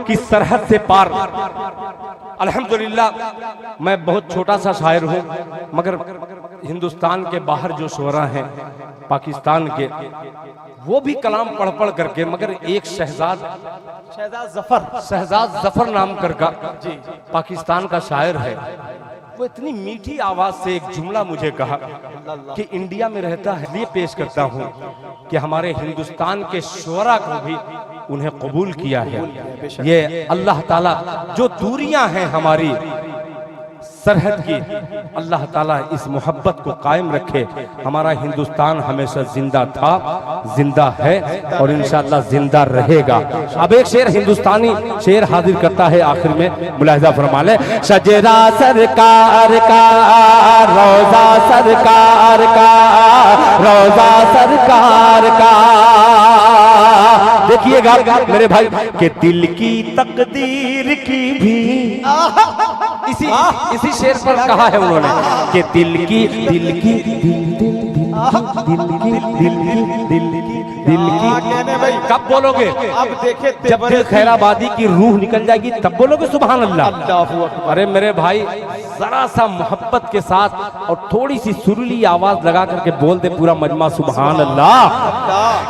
की सरहद से पार। अल्हम्दुलिल्लाह मैं बहुत छोटा सा शायर हूँ, मगर हिंदुस्तान के बाहर जो शुअरा हैं पाकिस्तान के, वो भी कलाम पढ़ पढ़ करके, मगर एक शहजाद जफर नाम का पाकिस्तान का शायर है, वो इतनी मीठी आवाज से एक जुमला मुझे कहा कि इंडिया में रहता है, ये पेश करता हूँ कि हमारे हिंदुस्तान के शुअरा को भी उन्हें कबूल किया है। ये अल्लाह ताला जो दूरियां हैं हमारी सरहद की, अल्लाह ताला इस मोहब्बत को कायम रखे। हमारा हिंदुस्तान हमेशा जिंदा था, जिंदा है और इंशाअल्लाह जिंदा रहेगा। अब एक शेर हिंदुस्तानी शेर हाजिर करता है आखिर में, मुलाहिजा फरमा ले। शजरा सरकार का, रोजा सरकार का, रोजा सरकार का। देखिएगा मेरे भाई के दिल की तकदीर की भी इसी शेर पर कहा है उन्होंने कि दिल की कब बोलोगे? अब देखे जब दिल खैराबादी की रूह निकल जाएगी तब बोलोगे सुभान अल्लाह। अरे मेरे भाई जरा सा मोहब्बत के साथ और थोड़ी सी सुरीली आवाज लगा करके बोल दे पूरा मजमा सुभान अल्लाह।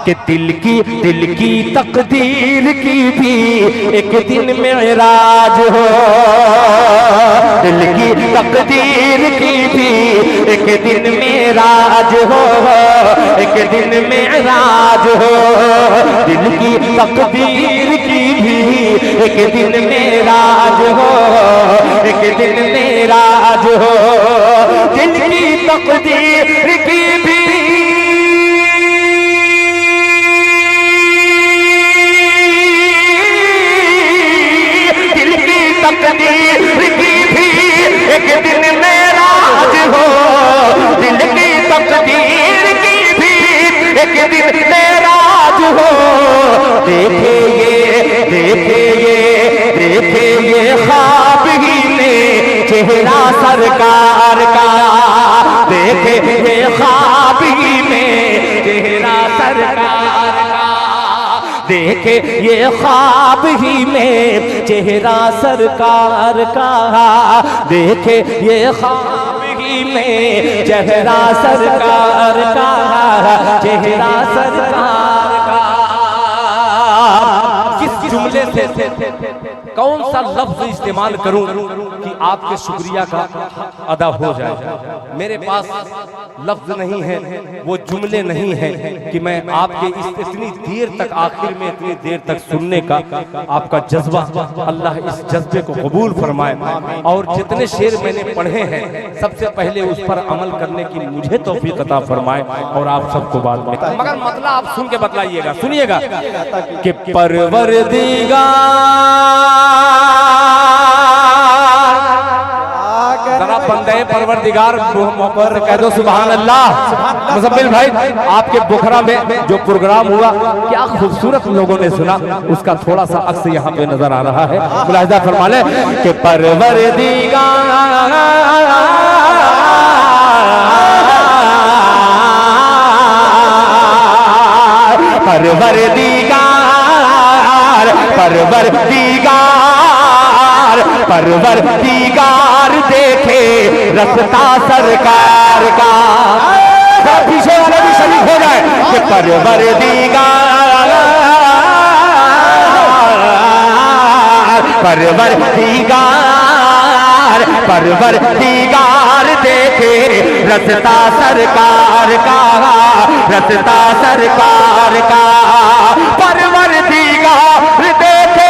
कि दिल की तकदीर की भी एक दिन मेराज हो, दिल की तकदीर की भी एक दिन मेराज हो, एक दिन मेराज हो। दिल की तकदीर की भी एक दिन मेराज हो, एक दिन मेराज हो। दिल की तकदीर की भी तकदीर की भी एक दिन मेराज हो, दिल की तकदीर की भी एक दिन मेराज हो। देखे ये ख्वाब ही में चेहरा सरकार का, देखे ये ख्वाब ही में चेहरा सरकार का, देखे ये ख्वाब ही में चेहरा सरकार का, देखे ये ख्वाब ही में चेहरा सरकार का, चेहरा सरकार का। किस जुमले से कौन सा लफ्ज इस्तेमाल करूं कि आपके शुक्रिया का अदा हो जाए? मेरे पास लफ्ज नहीं है, वो जुमले नहीं है कि मैं आपके इतनी देर तक, आखिर में इतनी देर तक सुनने का आपका जज्बा, अल्लाह इस जज्बे को कबूल फरमाए। और जितने शेर मैंने पढ़े हैं सबसे पहले उस पर अमल करने की मुझे तौफीक अता फरमाए और आप सबको बाद में, मगर मतलब आप सुन के बतलाइएगा, सुनिएगा कि परवरदिगार, जरा बंदे परवरदिगार पर कह दो सुभान अल्लाह। मुज़म्मिल भाई आपके बुखरा में जो प्रोग्राम हुआ क्या खूबसूरत लोगों ने सुना, उसका thोड़ा सा अक्स यहाँ पे नजर आ रहा है, मुलाहिजा फरमा ले कि परवरदिगार, परवरदिगार देखे रस्ता सरकार का। पीछे वाले भी शरीक हो जाए कि परवरदिगार, परवरदिगार देखे रस्ता सरकार का, रस्ता सरकार का। परवरदिगार देखे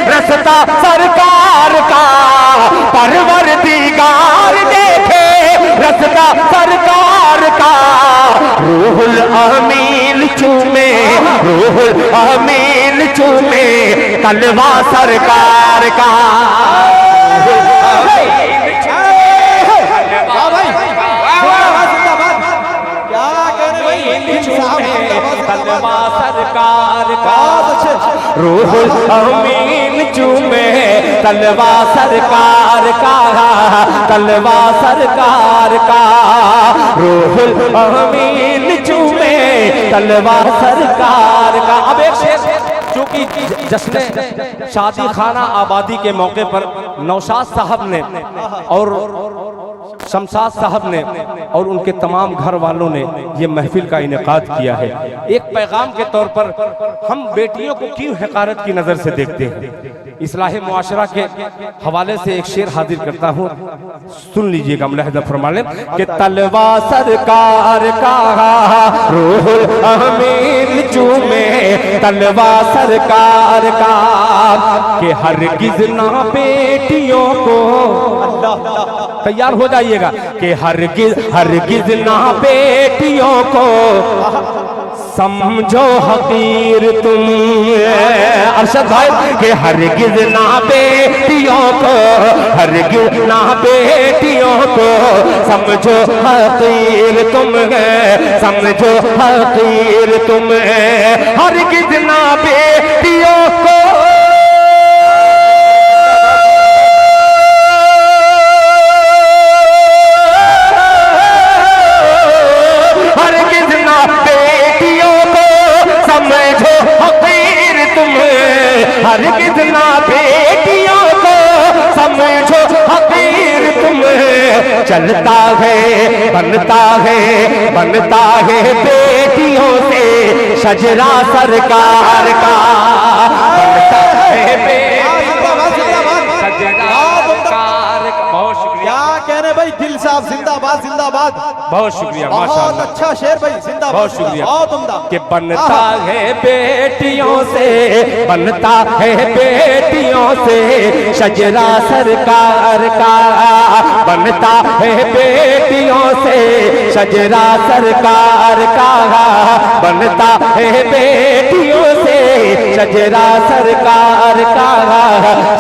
रस्ता सरकार का, परवरदिगार देखे रस्ता सरकार का। रूहुल अमीन चूमे, रूहुल अमीन चूमे तलवा सरकार का। तलवा सरकार का, रूहुल अमीन चूमे तलवा सरकार का, तलवा सरकार का, रूहुल अमीन चूमे तलवा सरकार का। अब एक शेर चूंकि जश्न शादी खाना आबादी के मौके पर नौशाद साहब ने और शमशाद साहब ने और उनके तमाम घर वालों ने ये महफिल का इनेकाद किया है। एक पैगाम के तौर पर हम बेटियों को क्यों हकारत की नज़र से देखते हैं, इस्लाह मुआशरा के हवाले से एक शेर हाजिर करता हूँ, सुन लीजिएगा। मुलाहिज़ा फरमा लें कि तलवा सरकार का, रूहुल अमीन चूमे तलवा सरकार का, कि हरगिज़ ना बेटियों को, तैयार हो जाइएगा, कि हरगिज़ ना बेटियों को समझो हकीर तुम। अरशद भाई कि हरगिज़ ना बेटियों को, हरगिज़ ना बेटियों को समझो हकीर तुम है, समझो हकीर तुम है, हरगिज़ ना बेटियों को हरगिज़ ना बेटियों को समझो हकीर तुम। चलता है बनता है बेटियों से शजरा सरकार का, बनता है बेटियों से शजरा सरकार का। बहुत शुक्रिया। कह रहे भाई दिल साहब जिंदाबाद जिंदाबाद। बहुत शुक्रिया, माशाअल्लाह, बहुत अच्छा शेर भाई, जिंदाबाद। बहुत शुक्रिया। बहुत उम्दा। कि बनता है बेटियों से, बनता है बेटियों से शजरा सरकार का, बनता है बेटियों से शजरा सरकार का, बनता है बेटियों से शजरा सरकार का,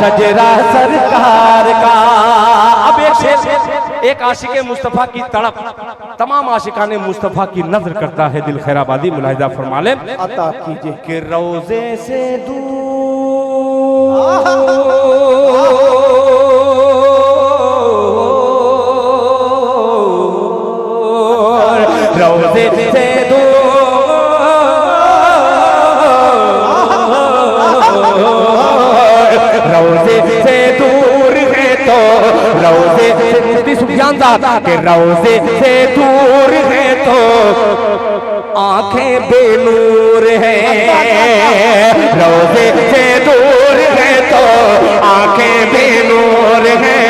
शजरा सरकार का। अब एक शेर, एक आशिक मुस्तफ़ा की तड़प तमाम आशिकाने मुस्तफ़ा की नजर करता है, दिल खैराबादी। मुलाहिज़ा फरमा लें अता कीजिए कि रोज़े से दूर, रोज़े से दूर, रोज़े से दूर है तो रोज़े से सुफियान साहब के रोज़े से दूर है तो आंखें बेनूर है, रोज़े से दूर है तो आंखें बेनूर है,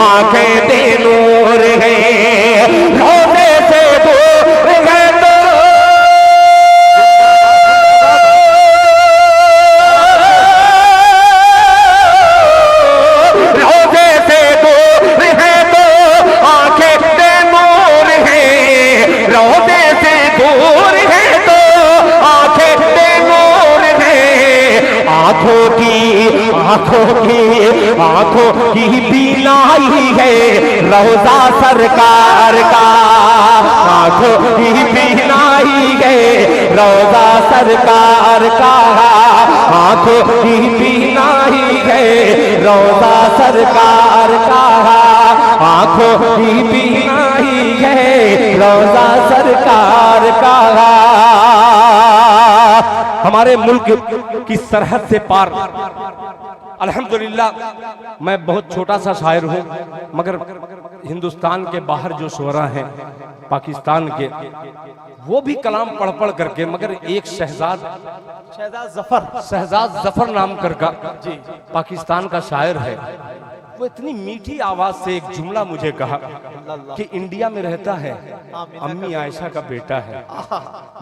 आंखें बेनूर है, रोज़े से दूर है तो आंखों की बीनाई है रोज़ा सरकार का, आंखों की बीनाई है रोज़ा सरकार का, आंखों की बीनाई है रोज़ा सरकार का, आंखों की बीनाई है रोज़ा सरकार का। हमारे मुल्क की सरहद से पार अल्हम्दुलिल्लाह, मैं बहुत छोटा सा शायर हूँ, मगर हिंदुस्तान के बाहर जो शुअरा हैं पाकिस्तान के, वो भी कलाम पढ़ पढ़ करके, मगर एक शहजाद जफर नाम का पाकिस्तान का शायर है, वो इतनी मीठी आवाज से एक जुमला मुझे कहा कि इंडिया में रहता है, अम्मी आयशा का बेटा है।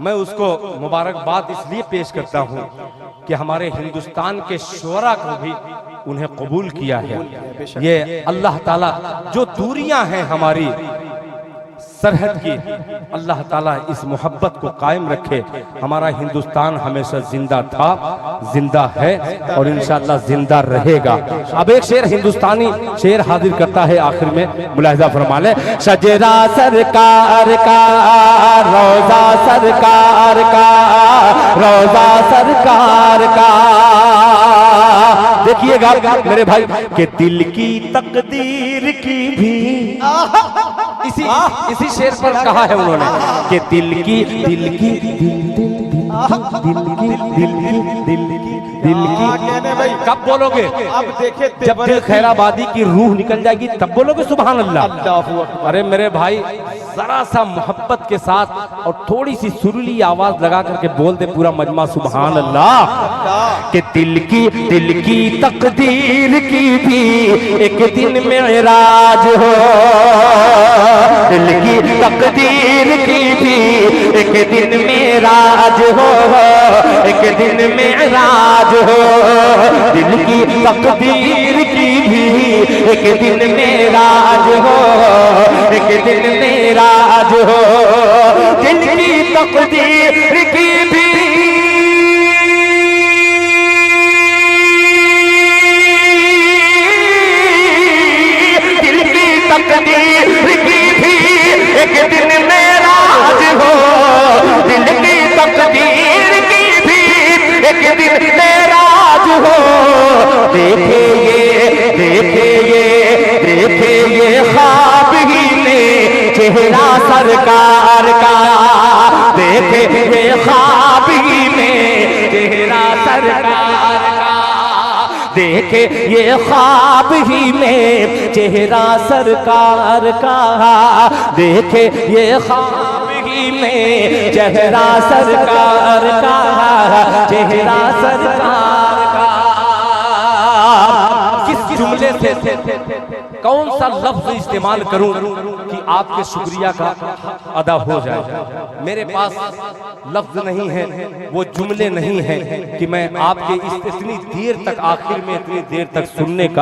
मैं उसको मुबारकबाद इसलिए पेश करता हूँ कि हमारे हिंदुस्तान के शुअरा को भी उन्हें कबूल किया है। ये अल्लाह ताला जो दूरियां हैं हमारी सरहद की, अल्लाह ताला इस मोहब्बत को कायम रखे। हमारा हिंदुस्तान हमेशा जिंदा था, जिंदा है और इंशाअल्लाह जिंदा रहेगा। अब एक शेर हिंदुस्तानी शेर हाजिर करता है आखिर में, मुलाहिज़ा फरमा ले। शजरा सरकार का, रोज़ा सरकार का, रोज़ा सरकार का, देखिएगा मेरे भाई कि दिल की तकदीर की भी इसी शेर पर कहा है उन्होंने कि दिल की कहने भाई कब बोलोगे? अब देखे जब दिल खैराबादी की रूह निकल जाएगी तब बोलोगे सुभान अल्लाह। अल्लाहू अकबर। अरे मेरे भाई जरा सा मोहब्बत के साथ और थोड़ी सी सुरीली आवाज लगा करके बोल दे पूरा मजमा सुभान अल्लाह। कि दिल की तकदीर की भी एक दिन मेराज हो, दिल की तकदीर की भी एक दिन मेराज हो, एक दिन मेराज हो, दिल की तकदीर की भी एक दिन मेराज हो, एक दिन मेराज हो, दिल की तकदीर की भी तकदीर की भी एक दिन मेराज हो, दिल की तकदीर की भी एक दिन मेराज हो। देखे ये ख्वाब ही में चेहरा सरकार का, देखे ये ख्वाब ही में चेहरा सरकार का, देखे ये ख्वाब ही में चेहरा सरकार का, देखे ये ख्वाब ही में चेहरा सरकार का, चेहरा सरकार का। किस जुमले से कौन सा लफ्ज इस्तेमाल करूं कि आपके शुक्रिया का अदा हो जाए? मेरे पास लफ्ज नहीं है, वो जुमले नहीं है कि मैं आपके इतनी देर तक आखिर में इतनी देर तक सुनने का